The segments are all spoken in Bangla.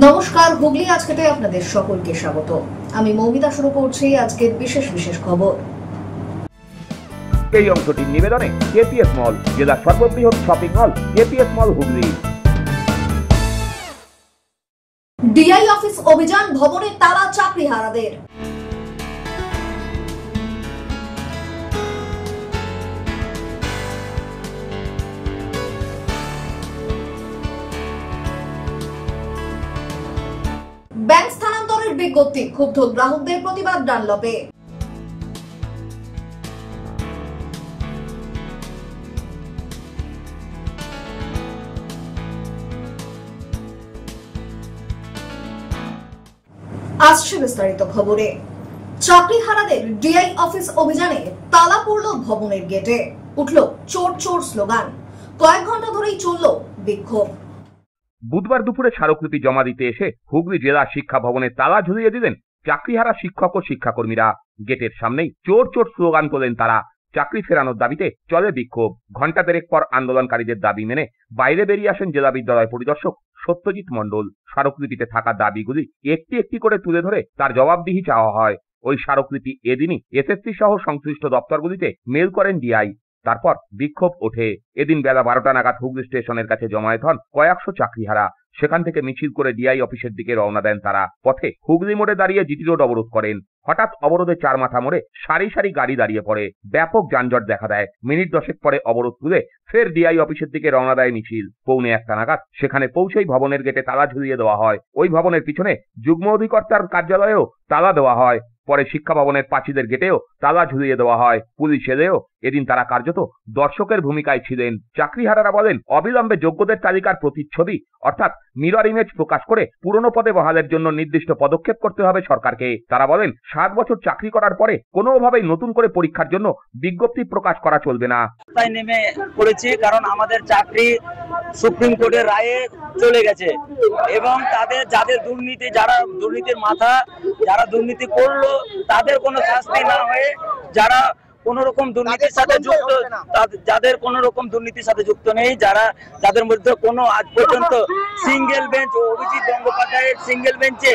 নমস্কার, হুগলি আজকেতে আপনাদের সকলকে স্বাগত। আমি মৌমিতা শুরু করছি আজকের বিশেষ বিশেষ খবর। এই অংশটির নিবেদনে কেপিএস মল, জেলার সর্ববৃহৎ শপিং মল কেপিএস মল হুগলি। ডিআই অফিস অভিযান, ভবনে তালা চাকরিহারাদের। ব্যাংক স্থানান্তরের বিজ্ঞপ্তি, ক্ষুব্ধ গ্রাহকদের প্রতিবাদ ডানলপে। আসছে বিস্তারিত খবরে। চাকরিহারাদের ডিআই অফিস অভিযানে তালা পড়ল ভবনের গেটে, উঠল চোর চোর স্লোগান, কয়েক ঘন্টা ধরেই চলল বিক্ষোভ। বুধবার দুপুরে স্মারকলিপি জমা দিতে এসে হুগলি জেলা শিক্ষা ভবনে তালা ঝুলিয়ে দিলেন চাকরিহারা শিক্ষক ও শিক্ষাকর্মীরা। গেটের সামনেই চোর চোর স্লোগান তোলেন তারা। চাকরি ফেরানোর দাবিতে চলে বিক্ষোভ। ঘণ্টা দেড়েক পর আন্দোলনকারীদের দাবি মেনে বাইরে বেরিয়ে আসেন জেলা বিদ্যালয় পরিদর্শক সত্যজিৎ মণ্ডল। স্মারকলিপিতে থাকা দাবিগুলি একটি একটি করে তুলে ধরে তার জবাবদিহি চাওয়া হয়। ওই স্মারকলিপি এদিনই এসএসসি সহ সংশ্লিষ্ট দপ্তরগুলিতে মেল করেন ডিআই। তারপর বিক্ষোভ ওঠে। এদিন বেলা 12টা নাগাদ হুগলি স্টেশনের কাছে জমায়েত হন কয়েকশো চাকরিহারা। সেখান থেকে মিছিল করে ডিআই অফিসের দিকে রওনা দেন তারা। পথে হুগলি মোড়ে দাঁড়িয়ে জিটি রোড অবরোধ করেন। হঠাৎ অবরোধে চারমাথা মোড়ে সারি সারি গাড়ি দাঁড়িয়ে পড়ে। ব্যাপক যানজট দেখা দেয়। মিনিট 10 পরে অবরোধ তুলে ফের ডিআই অফিসের দিকে রওনা দেয় মিছিল। পৌনে 1টা নাগাদ সেখানে পৌঁছেই ভবনের গেটে তালা ঝুলিয়ে দেওয়া হয়। ওই ভবনের পিছনে যুগ্ম অধিকর্তার কার্যালয়েও তালা দেওয়া হয়। পরে শিক্ষা ভবনের পাঁচিলের গেটেও তালা ঝুলিয়ে দেওয়া হয়। পুলিশ এলেও এদিন তারা কার্যত দর্শকের ভূমিকায় ছিলেন। চাকরিহারারা বলেন, অবিলম্বে যোগ্যদের তালিকার প্রতিচ্ছবি অর্থাৎ মিরর ইমেজ প্রকাশ করে পুরনো পদে বহালের জন্য নির্দিষ্ট পদক্ষেপ করতে হবে সরকারকে। তারা বলেন, 7 বছর চাকরি করার পরে কোনোভাবেই নতুন করে পরীক্ষার জন্য বিজ্ঞপ্তি প্রকাশ করা চলবে না। তাই নেমে পড়েছি, কারণ আমাদের চাকরি সুপ্রিম কোর্টের রায়ে চলে গেছে এবং যাদের দুর্নীতি, যারা দুর্নীতির মাথা, যারা দুর্নীতি করলো তাদের কোনো শাস্তি না হয়ে যারা কোন রকম দুর্নীতির সাথে যুক্ত, যাদের কোন রকম দুর্নীতির সাথে যুক্ত নেই, যাদের মধ্যে কোনো আজ পর্যন্ত সিঙ্গেল বেঞ্চ, অভিজিৎ গঙ্গোপাধ্যায়ের সিঙ্গেল বেঞ্চে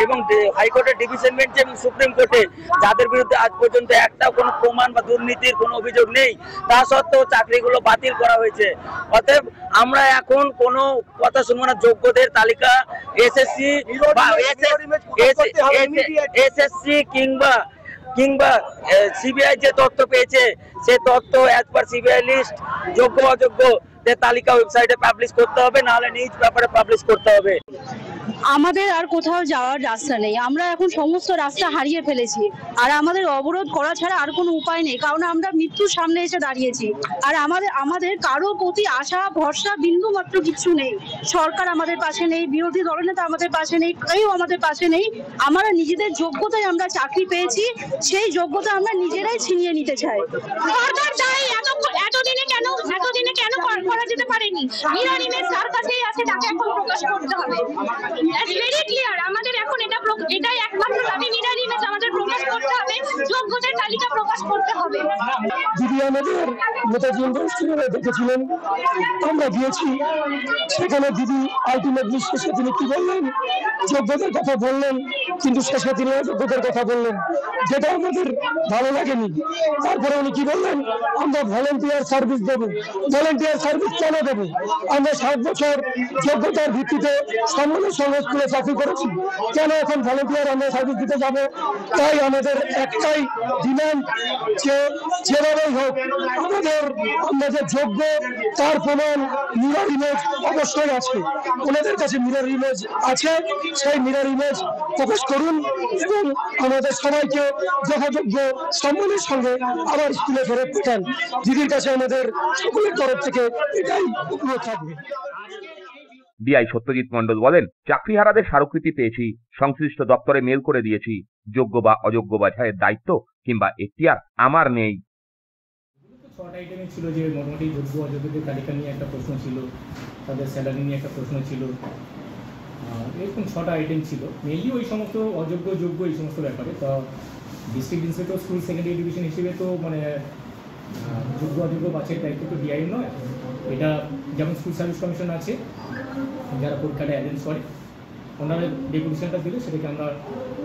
এবং হাইকোর্টের ডিভিশন বেঞ্চে এবং সুপ্রিম কোর্টে যাদের বিরুদ্ধে আজ পর্যন্ত একটাও কোনো প্রমাণ বা দুর্নীতির কোনো অভিযোগ নেই, তা সত্ত্বেও চাকরিগুলো বাতিল করা হয়েছে। অতএব আমরা এখন কোনো কথা শুনবো না। যোগ্যদের তালিকা এসএসসি কিংবা সিবিআই যে তথ্য পেয়েছে সে তথ্য অ্যাজ পার সিবিআই লিস্ট যোগ্য অযোগ্যদের তালিকা ওয়েবসাইটে পাবলিশ করতে হবে, নাহলে নিউজ পেপারে পাবলিশ করতে হবে। আমাদের আর কোথাও যাওয়ার রাস্তা নেই। আমরা এখন সমস্ত রাস্তা হারিয়ে ফেলেছি, আর আমাদের অবরোধ করা ছাড়া আর কোনো উপায় নেই, কারণ আমরা মৃত্যুর সামনে এসে দাঁড়িয়েছি। আর আমাদের কারো প্রতি আশা ভরসা বিন্দু মাত্র কিছু নেই। সরকার আমাদের পাশে নেই, বিরোধী দলনেতা আমাদের পাশে নেই, কেউ আমাদের পাশে নেই। আমরা নিজেদের যোগ্যতায় আমরা চাকরি পেয়েছি, সেই যোগ্যতা আমরা নিজেরাই ছিনিয়ে নিতে চাই। সরকার চাই এতদিনে কেন করা যেতে পারেনি? মিরর ইমেজ যার কাছেই আছে তাকে এখন প্রকাশ করতে হবে। ভেরি ক্লিয়ার, আমাদের এখন এটাই একমাত্র দাবি, মিরর ইমেজ আমাদের প্রকাশ করতে হবে, যোগ্যদের তালিকা প্রকাশ করতে হবে। দিদি আমাদের নেতাজি ইউনিভার্সিটিতে দেখেছিলেন, আমরা গিয়েছি সেখানে। দিদি আলটিমেটলি শেষে তিনি কি বললেন? যোগ্যদের কথা বললেন, কিন্তু শেষে তিনি অযোগ্যদের কথা বললেন, যেটা আমাদের ভালো লাগেনি। তারপরে উনি কি বললেন? আমরা ভলেন্টিয়ার সার্ভিস দেবো। ভলেন্টিয়ার সার্ভিস কেন দেবো? আমরা 7 বছর যোগ্যতার ভিত্তিতে সম্মানের সঙ্গে স্কুলে চাকরি করেছি, কেন এখন ভলেন্টিয়ার আমরা সার্ভিস দিতে যাবো? তাই আমাদের একটাই ডিমান্ড, যে যেভাবেই হোক আমরা যে যোগ্য তার প্রমাণ মিরর ইমেজ অবশ্যই আছে। ওনাদের কাছে মিরর ইমেজ আছে, সেই মিরর ইমেজ প্রকাশ করুন এবং আমাদের সবাইকে যথাযোগ্য সম্মানের সঙ্গে আবার স্কুলে ফেরত পাঠান। দিদির কাছে আমাদের সকলের তরফ থেকে এটাই অনুরোধ থাকবে। ডিআই সত্যজিৎ মণ্ডল বলেন, চাকরিহারাদের স্মারকলিপি পেয়েছি, সংশ্লিষ্ট দপ্তরে মেল করে দিয়েছি। যোগ্য বা অযোগ্য বাছাইয়ের দায়িত্ব কিংবা এখতিয়ার আমার নেই। 6টা আইটেমে ছিল, যে মোটামুটি যোগ্য অযোগ্যদের তালিকা নিয়ে একটা প্রশ্ন ছিল, তাদের স্যালারি নিয়ে একটা প্রশ্ন ছিল, এরকম 6টা আইটেম ছিল। মেনলি ওই সমস্ত অযোগ্য যোগ্য এই সমস্ত ব্যাপারে। তো district inspector school secondary division হিসেবে তো মানে যোগ্য অযোগ্য বাছাইয়ের দায়িত্ব তো ডিআই নয়। এটা যেমন স্কুল সার্ভিস কমিশন আছে যারা পরীক্ষাটা অ্যারেঞ্জ করে, ওনারা ডেপুটেশনটা দিলে সেটাকে আমরা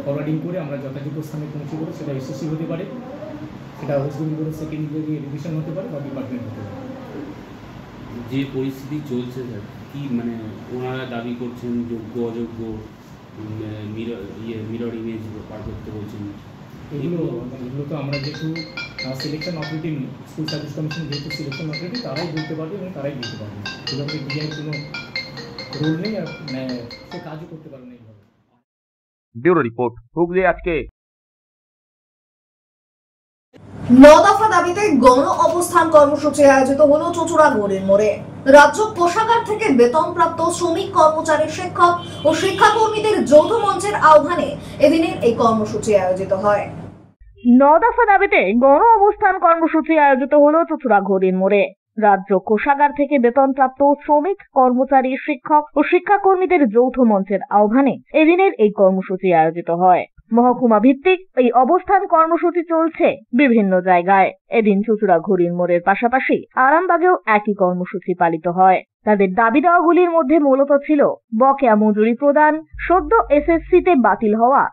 ফরওয়ার্ডিং করে আমরা যথাযথ স্থানে পৌঁছে করে সেটা এসএসসি হতে পারে, সেটা ওয়েস্ট বেঙ্গলের সেকেন্ডারি এডুকেশন হতে পারে বা ডিপার্টমেন্ট হতে পারে। যে পরিস্থিতি চলছে স্যার, কি মানে ওনারা দাবি করছেন যোগ্য অযোগ্য মিরর ইমেজ পার করতে বলছেন, এগুলো তো আমরা যেহেতু সিলেকশন অথরিটি নিই, স্কুল সার্ভিস কমিশন যেহেতু সিলেকশন অথরিটি, তারাই বলতে পারবে এবং তারাই দিতে পারবে। এভাবে ডিআই কোনো রোল নেই আর সে কাজও করতে পারে না এইভাবে। ব্যুরো রিপোর্ট, হুগলি আজকে। 9 দফা দাবিতে গণ অবস্থান কর্মসূচি আয়োজিত হলো চুঁচুড়া গড়ির মোড়ে। রাজ্য কোষাগার থেকে বেতনপ্রাপ্ত শ্রমিক, কর্মচারী, শিক্ষক ও শিক্ষাকর্মীদের যৌথ মঞ্চের আহ্বানে এদিনের এই কর্মসূচি আয়োজিত হয়। 9 দফা দাবিতে গণ অবস্থান কর্মসূচি আয়োজিত হলো চুঁচুড়া গড়ির মোড়ে। রাজ্য কোষাগার থেকে বেতনপ্রাপ্ত শ্রমিক, কর্মচারী, শিক্ষক ও শিক্ষাকর্মীদের যৌথ মঞ্চের আহ্বানে এদিনের এই কর্মসূচি আয়োজিত হয়। মহকুমা ভিত্তিক এই অবস্থান কর্মসূচি চলছে বিভিন্ন জায়গায়। এদিন চুঁচুড়া ঘড়ির মোড়ের পাশাপাশি আরামবাগেও একই কর্মসূচি পালিত হয়। তাদের দাবি দেওয়াগুলির মধ্যে মূলত ছিল বকেয়া মজুরি প্রদান, সদ্য এসএসসিতে বাতিল হওয়া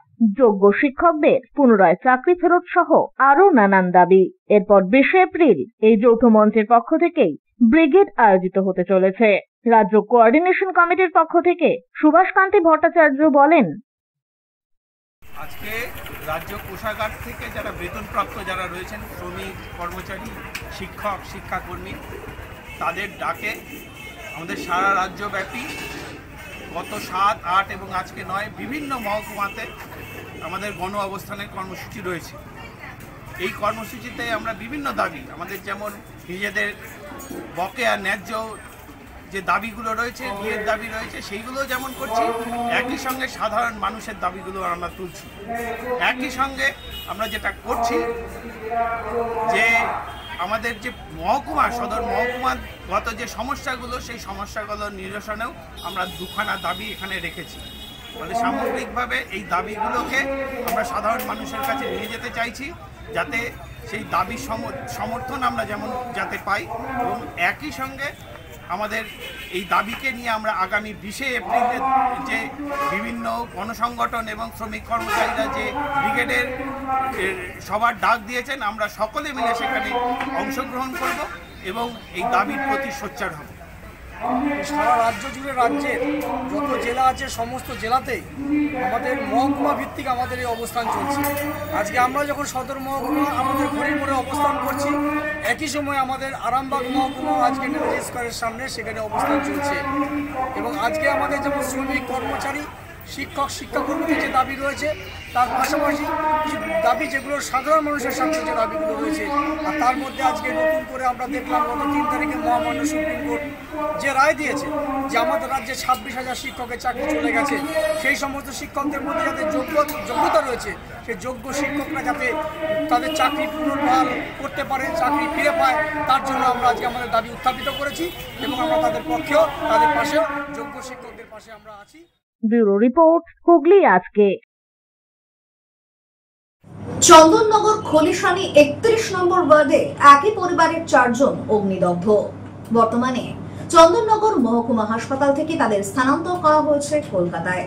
যোগ্য শিক্ষকদের পুনরায় চাকরি ফেরত সহ আরো নানান দাবি। এরপর 20 এপ্রিল এই যৌথ মঞ্চের পক্ষ থেকেই ব্রিগেড আয়োজিত হতে চলেছে। রাজ্য কোঅর্ডিনেশন কমিটির পক্ষ থেকে সুভাষকান্তি ভট্টাচার্য বলেন, আজকে রাজ্য কোষাগার থেকে যারা বেতনপ্রাপ্ত যারা রয়েছেন, শ্রমিক, কর্মচারী, শিক্ষক, শিক্ষাকর্মী, তাদের ডাকে আমাদের সারা রাজ্যব্যাপী গত 7, 8 এবং আজকে 9 বিভিন্ন মহকুমাতে আমাদের গণ অবস্থানের কর্মসূচি রয়েছে। এই কর্মসূচিতে আমরা বিভিন্ন দাবি, আমাদের যেমন নিজেদের বকেয়া ন্যায্য যে দাবিগুলো রয়েছে, বিয়ের দাবি রয়েছে, সেইগুলো যেমন করছি, একই সঙ্গে সাধারণ মানুষের দাবিগুলো আমরা তুলছি। একই সঙ্গে আমরা যেটা করছি যে আমাদের যে মহকুমা, সদর মহকুমার গত যে সমস্যাগুলো, সেই সমস্যাগুলোর নিরসনেও আমরা 2খানা দাবি এখানে রেখেছি। ফলে সামগ্রিকভাবে এই দাবিগুলোকে আমরা সাধারণ মানুষের কাছে নিয়ে যেতে চাইছি, যাতে সেই দাবি সমর্থন আমরা যেমন যাতে পাই, এবং একই সঙ্গে আমাদের এই দাবিকে নিয়ে আমরা আগামী 20 এপ্রিলে যে বিভিন্ন গণসংগঠন এবং শ্রমিক কর্মচারীরা যে ব্রিগেডের সবার ডাক দিয়েছেন, আমরা সকলে মিলে সেখানে অংশগ্রহণ করব এবং এই দাবির প্রতি সোচ্চার হব। সারা রাজ্য জুড়ে রাজ্যের যত জেলা আছে সমস্ত জেলাতেই আমাদের মহকুমা ভিত্তিক আমাদের এই অবস্থান চলছে। আজকে আমরা যখন সদর মহকুমা আমাদের ঘড়ির মোড়ে অবস্থান করছি, একই সময় আমাদের আরামবাগ মহকুমা আজকে নেতাজি স্কোয়ারের সামনে সেখানে অবস্থান চলছে। এবং আজকে আমাদের যেমন শ্রমিক, কর্মচারী, শিক্ষক, শিক্ষাকর্মীদের যে দাবি রয়েছে, তার পাশাপাশি কিছু দাবি যেগুলো সাধারণ মানুষের সামনে যে দাবিগুলো রয়েছে, আর তার মধ্যে আজকে নতুন করে আমরা দেখলাম গত 3 তারিখে মহামান্য সুপ্রিম কোর্ট যে রায় দিয়েছে যে আমাদের রাজ্যে 26,000 শিক্ষকের চাকরি চলে গেছে। সেই সমস্ত শিক্ষকদের মধ্যে যাদের যোগ্যতা রয়েছে, সেই যোগ্য শিক্ষকরা যাতে তাদের চাকরি পুনর্বহাল করতে পারে, চাকরি ফিরে পায়, তার জন্য আমরা আজকে আমাদের দাবি উত্থাপিত করেছি এবং আমরা তাদের পক্ষেও তাদের পাশেও যোগ্য শিক্ষকদের পাশে আমরা আছি। ব্যুরো রিপোর্ট, হুগলি আজকে। চন্দননগর খলিশানি 31 নম্বর ওয়ার্ডে একই পরিবারের 4 জন অগ্নিদগ্ধ। বর্তমানে চন্দননগর মহকুমা হাসপাতাল থেকে তাদের স্থানান্তর করা হয়েছে কলকাতায়।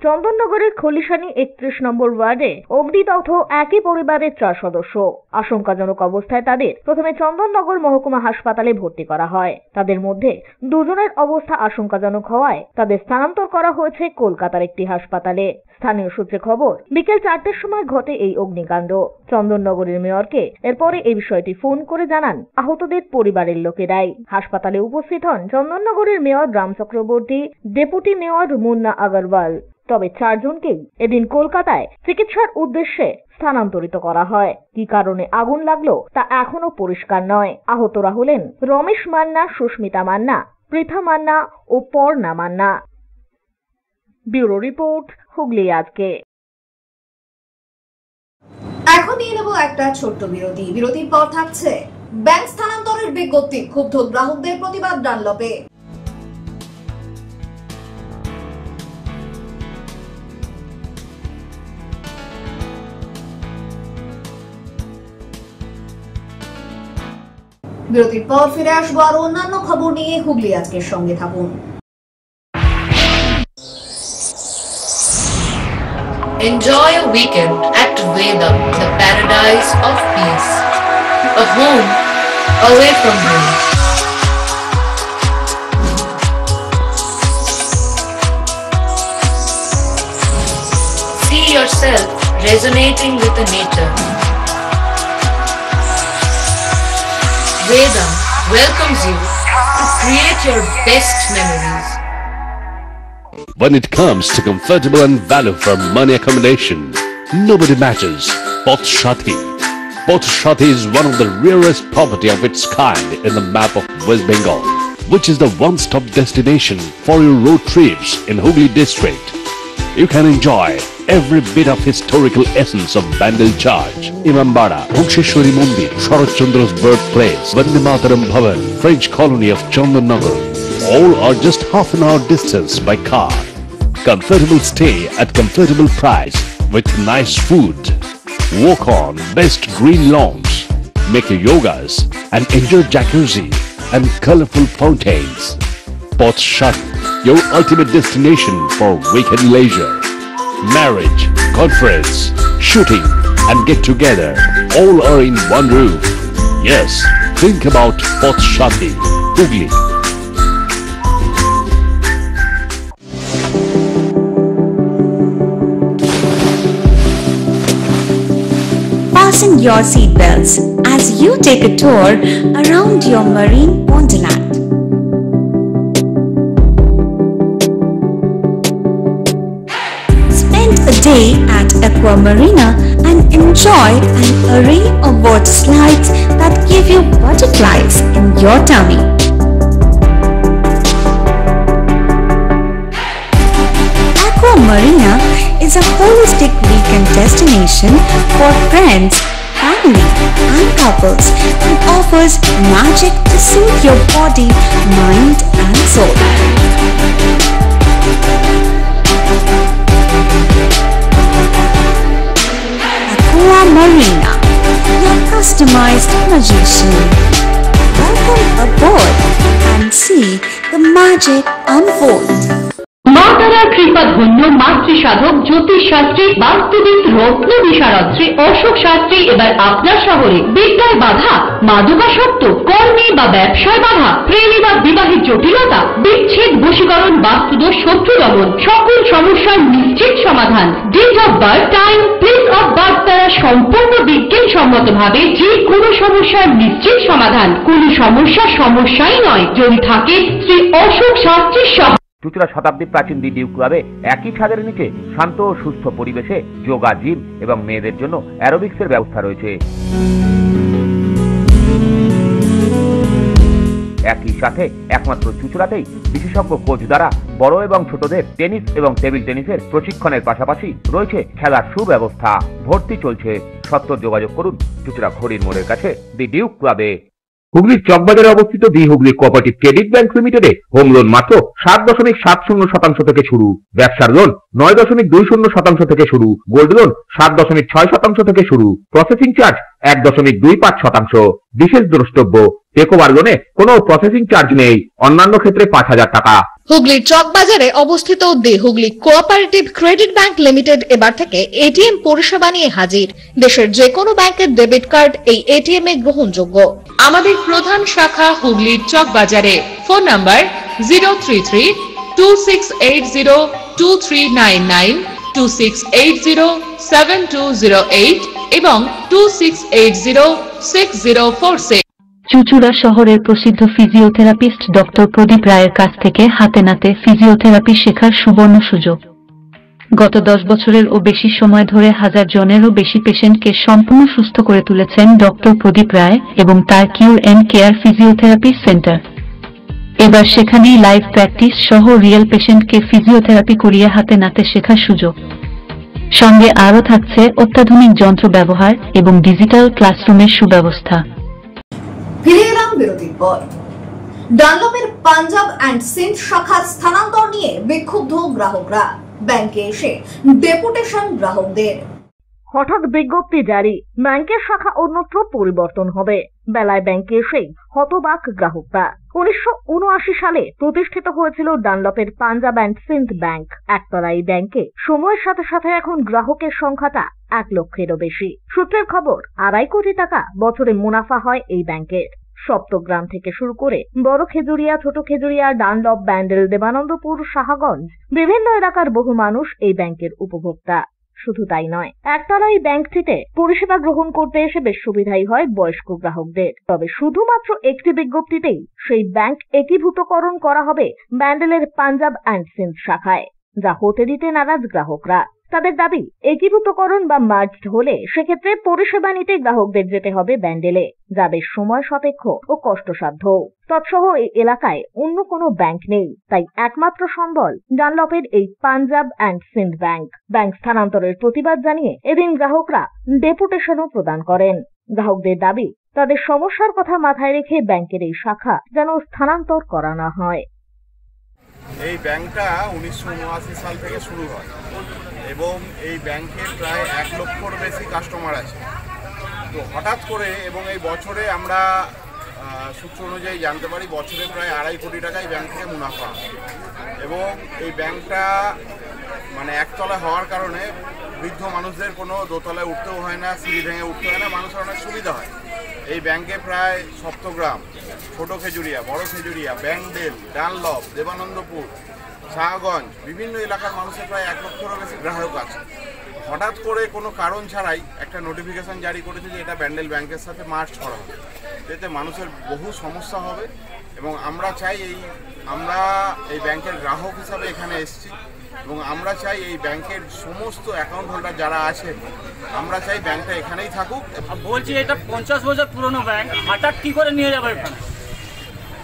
চন্দননগরের খলিশানি 31 নম্বর ওয়ার্ডে অগ্নিদগ্ধ একই পরিবারের 4 সদস্য। আশঙ্কাজনক অবস্থায় তাদের প্রথমে চন্দননগর মহকুমা হাসপাতালে ভর্তি করা হয়। তাদের মধ্যে 2 জনের অবস্থা আশঙ্কাজনক হওয়ায় তাদের স্থানান্তর করা হয়েছে কলকাতার একটি হাসপাতালে। স্থানীয় সূত্রে খবর, বিকেল 4টের সময় ঘটে এই অগ্নিকাণ্ড। চন্দননগরের মেয়রকে এরপরে এই বিষয়টি ফোন করে জানান আহতদের পরিবারের লোকেরাই। হাসপাতালে উপস্থিত হন চন্দননগরের mayor Ram Chakraborty, deputy mayor Munna Agarwal. তবে 4 জনকেই এদিন কলকাতায় চিকিৎসার উদ্দেশ্যে স্থানান্তরিত করা হয়। কি কারণে আগুন লাগলো তা এখনো পরিষ্কার নয়। আহতরা হলেন রমেশ মান্না, সুস্মিতা মান্না, পৃথা মান্না ও পর্ণা মান্না। ব্যুরো রিপোর্ট, হুগলি আজকে। এখন নিয়ে নেব একটা ছোট্ট বিরতি। বিরতির পর থাকছে ব্যাংক স্থানান্তরের বিজ্ঞপ্তি, ক্ষুব্ধ গ্রাহকদের প্রতিবাদ ডানলপে। বিরতির পর ফিরে আসবো আর অন্যান্য খবর নিয়ে। হুগলি আজকের সঙ্গে থাকুন। Enjoy a weekend at Vedam, the paradise of peace. A home away from home. See yourself resonating with the nature. Vedam welcomes you to create your best memories. When it comes to comfortable and value for money accommodation, nobody matches Pothshati. Pothshati is one of the rarest property of its kind in the map of West Bengal, which is the one-stop destination for your road trips in Hooghly district. You can enjoy every bit of historical essence of Bandel Church, Imambara, Bhuksheshwari Mandir, Sharat Chandra's birthplace, Vande Mataram Bhavan, French colony of Chandannagar. All are just half an hour distance by car. Comfortable stay at comfortable price with nice food. Walk on best green lawns, make your yogas and enjoy jacuzzi and colorful fountains. Pothshati, your ultimate destination for weekend leisure. Marriage, conference, shooting and get together all are in one roof. Yes, think about Pothshati, Hooghly. Fasten your seatbelts as you take a tour around your marine wonderland. Spend a day at Aqua Marina and enjoy an array of water slides that give you butterflies in your tummy. Aqua Marina is a holistic weekend destination for friends, family and couples and offers magic to soothe your body, mind and soul. Aqua Marina, your customized magician. Welcome aboard and see the magic unfold. মা তারার কৃপা ধন্য মাতৃ সাধক জ্যোতিষ শাস্ত্রী বাস্তুবিদ রত্ন বিশারদ শ্রী অশোক শাস্ত্রী এবার আপনার শহরে বিদ্যায় বাধা, মাদকাসক্ত, কর্মে বা ব্যবসায় বাধা, প্রেমে বা বিবাহের জটিলতা, বিচ্ছেদ, বশীকরণ, বাস্তুদোষ, শত্রু দমন, সকল সমস্যার নিশ্চিত সমাধান। Date of birth, time, place of birth দ্বারা সম্পূর্ণ বিজ্ঞানসম্মত ভাবে যে কোনো সমস্যার নিশ্চিত সমাধান। কোনো সমস্যাই নয় যদি থাকে শ্রী অশোক শাস্ত্রীর সহ। চুঁচুড়া শতাব্দী প্রাচীন দি ডিউক ক্লাবে একই ছাদের নিচে শান্ত ও সুস্থ পরিবেশে যোগা, জিম এবং মেয়েদের জন্য অ্যারোবিক্সের ব্যবস্থা রয়েছে। একই সাথে একমাত্র চুঁচুড়াতেই বিশেষজ্ঞ কোচ দ্বারা বড় এবং ছোটদের টেনিস এবং টেবিল টেনিসের প্রশিক্ষণের পাশাপাশি রয়েছে খেলার সুব্যবস্থা। ভর্তি চলছে, সত্ত্বর যোগাযোগ করুন চুঁচুড়া ঘড়ির মোড়ের কাছে দি ডিউক ক্লাবে। হুগলির চকবাজারে অবস্থিত the Hooghly cooperative credit bank লিমিটেডে হোম লোন মাত্র 7.70% থেকে শুরু, ব্যবসার লোন 9.20% থেকে শুরু, গোল্ড লোন 7.6% থেকে শুরু, প্রসেসিং চার্জ 1.25%। বিশেষ দ্রষ্টব্য, টেকওভার লোনে কোনো প্রসেসিং চার্জ নেই, অন্যান্য ক্ষেত্রে 5,000 টাকা। হুগলির চকবাজারে অবস্থিত the Hooghly cooperative credit bank limited এবার থেকে এটিএম পরিষেবা নিয়ে হাজির। দেশের যে কোনো ব্যাংকের ডেবিট কার্ড এই এটিএম এ গ্রহণযোগ্য। আমাদের প্রধান শাখা হুগলির চকবাজারে। ফোন নাম্বার 033-2680-2399, 2680-7208 এবং 2680-6046। চুঁচুড়া শহরের প্রসিদ্ধ ফিজিওথেরাপিস্ট ডক্টর প্রদীপ রায়ের কাছ থেকে হাতে নাতে ফিজিওথেরাপি শেখার সুবর্ণ সুযোগ। গত 10 বছরের ও বেশি সময় ধরে 1000 জনেরও বেশি পেশেন্টকে সম্পূর্ণ সুস্থ করে তুলেছেন ডক্টর প্রদীপ রায় এবং তার কিউর এন্ড কেয়ার ফিজিওথেরাপি সেন্টার। এবার সেখানেই লাইভ প্র্যাকটিস সহ রিয়েল পেশেন্টকে ফিজিওথেরাপি করিয়ে হাতে নাতে শেখার সুযোগ। সঙ্গে আরও থাকছে অত্যাধুনিক যন্ত্র ব্যবহার এবং ডিজিটাল ক্লাসরুমের সুব্যবস্থা। ফিরে এলাম বিরতির পর। ডানলপের পাঞ্জাব অ্যান্ড সিন্ধ শাখার স্থানান্তর নিয়ে বিক্ষুব্ধ গ্রাহকরা, ব্যাংকে এসে ডেপুটেশন গ্রাহকদের। হঠাৎ বিজ্ঞপ্তি জারি, ব্যাংকের শাখা অন্যত্র পরিবর্তন হবে। বেলায় ব্যাংকে এসেই হতবাক গ্রাহকরা। 1979 সালে প্রতিষ্ঠিত হয়েছিল ডানলপের পাঞ্জাব অ্যান্ড সিন্ধ ব্যাংক। একতলা এই ব্যাংকে সময়ের সাথে সাথে এখন গ্রাহকের সংখ্যাটা 1 লক্ষেরও বেশি। সূত্রের খবর, 2.5 কোটি টাকা বছরে মুনাফা হয় এই ব্যাংকের। সপ্তগ্রাম থেকে শুরু করে বড় খেজুরিয়া, ছোট খেজুরিয়া, ডানলপ, ব্যান্ডেল, দেবানন্দপুর, সাহাগঞ্জ বিভিন্ন এলাকার বহু মানুষ এই ব্যাংকের উপভোক্তা। শুধু তাই নয়, একতলা এই ব্যাংকটিতে পরিষেবা গ্রহণ করতে এসে বেশ সুবিধাই হয় বয়স্ক গ্রাহকদের। তবে শুধুমাত্র একটি বিজ্ঞপ্তিতেই সেই ব্যাংক একীভূতকরণ করা হবে ব্যান্ডেলের পাঞ্জাব অ্যান্ড সিন্ধ শাখায়, যা হতে দিতে নারাজ গ্রাহকরা। তাদের দাবি, একীভূতকরণ বা মার্জড হলে সেক্ষেত্রে পরিষেবা নিতে গ্রাহকদের যেতে হবে ব্যান্ডেলে, যা বেশ সময় সাপেক্ষ ও কষ্টসাধ্য। তৎসহ এই এলাকায় অন্য কোনো ব্যাংক নেই, তাই একমাত্র সম্বল ডানলপের এই Punjab and Sindh bank. Bank স্থানান্তরের প্রতিবাদ জানিয়ে এদিন গ্রাহকরা ডেপুটেশনও প্রদান করেন। গ্রাহকদের দাবি, তাদের সমস্যার কথা মাথায় রেখে ব্যাংকের এই শাখা যেন স্থানান্তর করা না হয়। এই ব্যাংকটা 1979 সাল থেকে শুরু হয় এবং এই ব্যাংকের প্রায় 1 লক্ষর বেশি কাস্টমার আছে। তো হঠাৎ করে এবং এই বছরে আমরা সূত্র অনুযায়ী জানতে পারি বছরে প্রায় 2.5 কোটি টাকা এই ব্যাংক থেকে মুনাফা। এবং এই ব্যাংকটা মানে একতলা হওয়ার কারণে বৃদ্ধ মানুষদের কোনো দোতলায় উঠতেও হয় না, সিঁড়ি ভেঙে উঠতে হয় না, মানুষের অনেক সুবিধা হয়। এই ব্যাংকে প্রায় সপ্তগ্রাম, ছোট খেজুরিয়া, বড় খেজুরিয়া, ব্যান্ডেল, ডানলপ, দেবানন্দপুর, শাহগঞ্জ বিভিন্ন এলাকার মানুষের প্রায় 1 লক্ষেরও বেশি গ্রাহক আছে। হঠাৎ করে কোনো কারণ ছাড়াই একটা নোটিফিকেশন জারি করেছে যে এটা ব্যান্ডেল ব্যাংকের সাথে মার্জ করা হবে। এতে মানুষের বহু সমস্যা হবে এবং আমরা চাই আমরা এই ব্যাংকের গ্রাহক হিসাবে এখানে এসেছি এবং আমরা চাই এই ব্যাংকের সমস্ত অ্যাকাউন্ট হোল্ডার যারা আছেন, আমরা চাই ব্যাংকটা এখানেই থাকুক। বলছি এটা 50 বছর পুরনো ব্যাংক, হঠাৎ কি করে নিয়ে যাবে এখানে?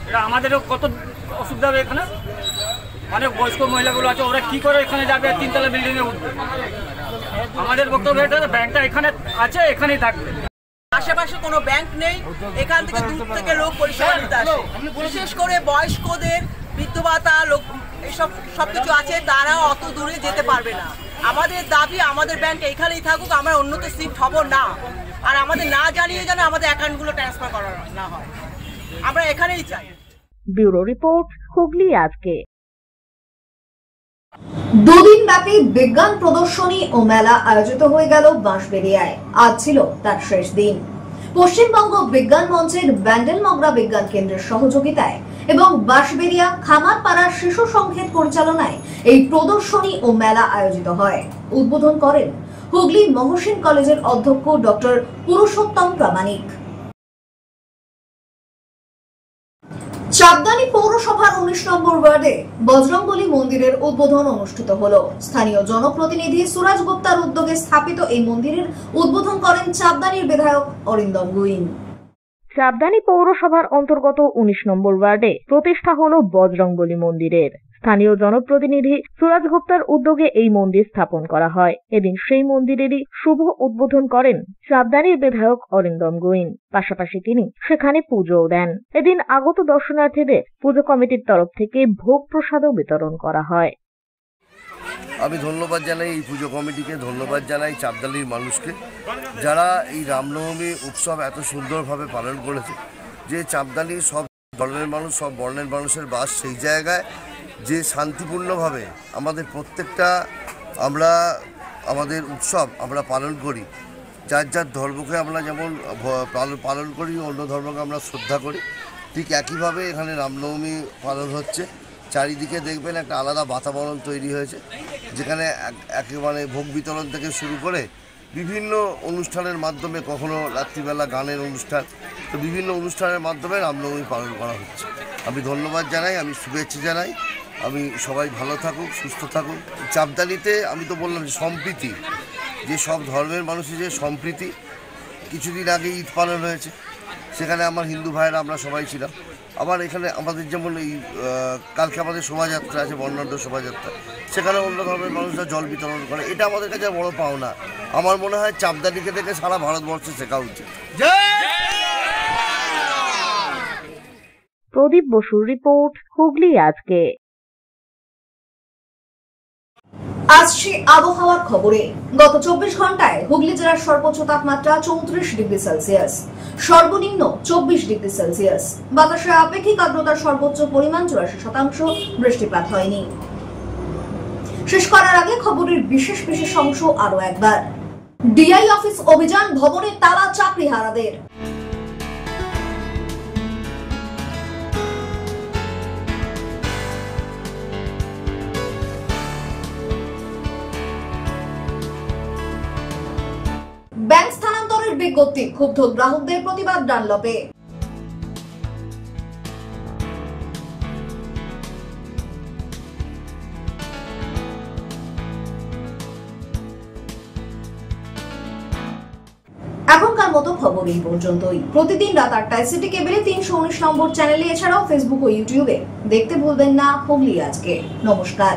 এটা আমাদেরও কত অসুবিধা হবে এখানে। অনেক বয়স্ক মহিলাগুলো আছে, ওরা কি করে এখানে যাবে? 3 তলা বিল্ডিং এ উঠবে। আমাদের বক্তব্য এটা, ব্যাংকটা এখানে আছে, এখানেই থাকবে। আশেপাশে কোনো ব্যাংক নেই, এখান থেকে দূর থেকে লোক পরিষেবা নিতে আসে। বিশেষ করে বয়স্কদের বৃদ্ধ ভাতা, লোক এইসব সবকিছু আছে, তারা অত দূরে যেতে পারবে না। আমাদের দাবি আমাদের ব্যাংক এখানেই থাকুক, আমরা অন্যতে শিফট হব না। আর আমাদের না জানিয়ে যেন আমাদের অ্যাকাউন্টগুলো ট্রান্সফার করা না হয়, আমরা এখানেই চাই। ব্যুরো রিপোর্ট, হুগলি আজকে। 2 দিন ব্যাপী বিজ্ঞান প্রদর্শনী ও মেলা আয়োজিত হয়ে গেল বাঁশবেড়িয়ায়। আজ ছিল তার শেষ দিন। পশ্চিমবঙ্গ বিজ্ঞান মঞ্চের ব্যান্ডেল মগরা বিজ্ঞান কেন্দ্রের সহযোগিতায় এবং বাঁশবেড়িয়া খামারপাড়া শিশু সংঘের পরিচালনায় এই প্রদর্শনী ও মেলা আয়োজিত হয়। উদ্বোধন করেন হুগলি মহসিন কলেজের অধ্যক্ষ ডক্টর পুরুষোত্তম প্রামাণিক। চাঁদদানি পৌরসভার 19 নম্বর ওয়ার্ডে বজরংবলী মন্দিরের উদ্বোধন অনুষ্ঠিত হলো। স্থানীয় জনপ্রতিনিধি সুরাজ গুপ্তার উদ্যোগে স্থাপিত এই মন্দিরের উদ্বোধন করেন চাঁদদানির বিধায়ক অরিন্দম গুইন। চাঁদদানি পৌরসভার অন্তর্গত 19 নম্বর ওয়ার্ডে প্রতিষ্ঠা হলো বজরংবলী মন্দিরের। স্থানীয় জনপ্রতিনিধি সুরাজ গুপ্তার উদ্যোগে এই মন্দির স্থাপন করা হয়। এদিন সেই মন্দিরেরই শুভ উদ্বোধন করেন চাঁদদানির বিধায়ক অরিন্দম গুইন। পাশাপাশি তিনি সেখানে পুজোও দেন। এদিন আগত দর্শনার্থীদের পুজো কমিটির তরফ থেকে ভোগ প্রসাদও বিতরণ করা হয়। আমি ধন্যবাদ জানাই এই পুজো কমিটিকে, ধন্যবাদ জানাই চাঁদদানির মানুষকে, যারা এই রামনবমী উৎসব এত সুন্দরভাবে পালন করেছে। যে চাঁদদানির সব ধর্মের মানুষ, সব বর্ণের মানুষের বাস, সেই জায়গায় যে শান্তিপূর্ণভাবে আমাদের প্রত্যেকটা আমাদের উৎসব আমরা পালন করি। যার যার ধর্মকে আমরা যেমন পালন করি, অন্য ধর্মকে আমরা শ্রদ্ধা করি, ঠিক একইভাবে এখানে রামনবমী পালন হচ্ছে। চারিদিকে দেখবেন একটা আলাদা বাতাবরণ তৈরি হয়েছে, যেখানে একেবারে ভোগ বিতরণ থেকে শুরু করে বিভিন্ন অনুষ্ঠানের মাধ্যমে, কখনো রাত্রিবেলা গানের অনুষ্ঠান, তো বিভিন্ন অনুষ্ঠানের মাধ্যমে রামনবমী পালন করা হচ্ছে। আমি ধন্যবাদ জানাই, আমি শুভেচ্ছা জানাই, আমি সবাই ভালো থাকুক, সুস্থ থাকুক। চাঁদদানিতে আমি তো বললাম যে সম্প্রীতি, যে সব ধর্মের মানুষের যে সম্প্রীতি। কিছুদিন আগে ঈদ পালন হয়েছে, সেখানে আমার হিন্দু ভাইয়েরা আমরা সবাই ছিলাম। আবার এখানে আমাদের যেমন এই কালকে আমাদের শোভাযাত্রা আছে, বর্ণাঢ্য শোভাযাত্রা, সেখানে অন্য ধর্মের মানুষরা জল বিতরণ করে। এটা আমাদের কাছে বড় পাওনা। আমার মনে হয় চাঁদদানিকে দেখে সারা ভারতবর্ষে শেখা উচিত। প্রদীপ বসুর রিপোর্ট, হুগলি আজকে। আসছে আবহাওয়ার খবরে। গত 24 ঘন্টায় হুগলি জেলার সর্বোচ্চ তাপমাত্রা 34 ডিগ্রি সেলসিয়াস, সর্বনিম্ন 24 ডিগ্রি সেলসিয়াস। বাতাসে আপেক্ষিক আর্দ্রতার সর্বোচ্চ পরিমাণ 84%, বৃষ্টিপাত হয়নি। শেষ করার আগে খবরের বিশেষ অংশ আরো একবার। ডিআই অফিস অভিযান, ভবনে তালা চাকরিহারাদের। ব্যাংক স্থানান্তরের বিজ্ঞপ্তি, ক্ষুব্ধ গ্রাহকদের প্রতিবাদ ডানলপে। এখনকার মতো খবর এই পর্যন্তই। প্রতিদিন রাত 8টায় সিটি কেবলে 319 নম্বর চ্যানেলে, এছাড়াও ফেসবুক ও ইউটিউবে দেখতে ভুলবেন না হুগলি আজকে। নমস্কার।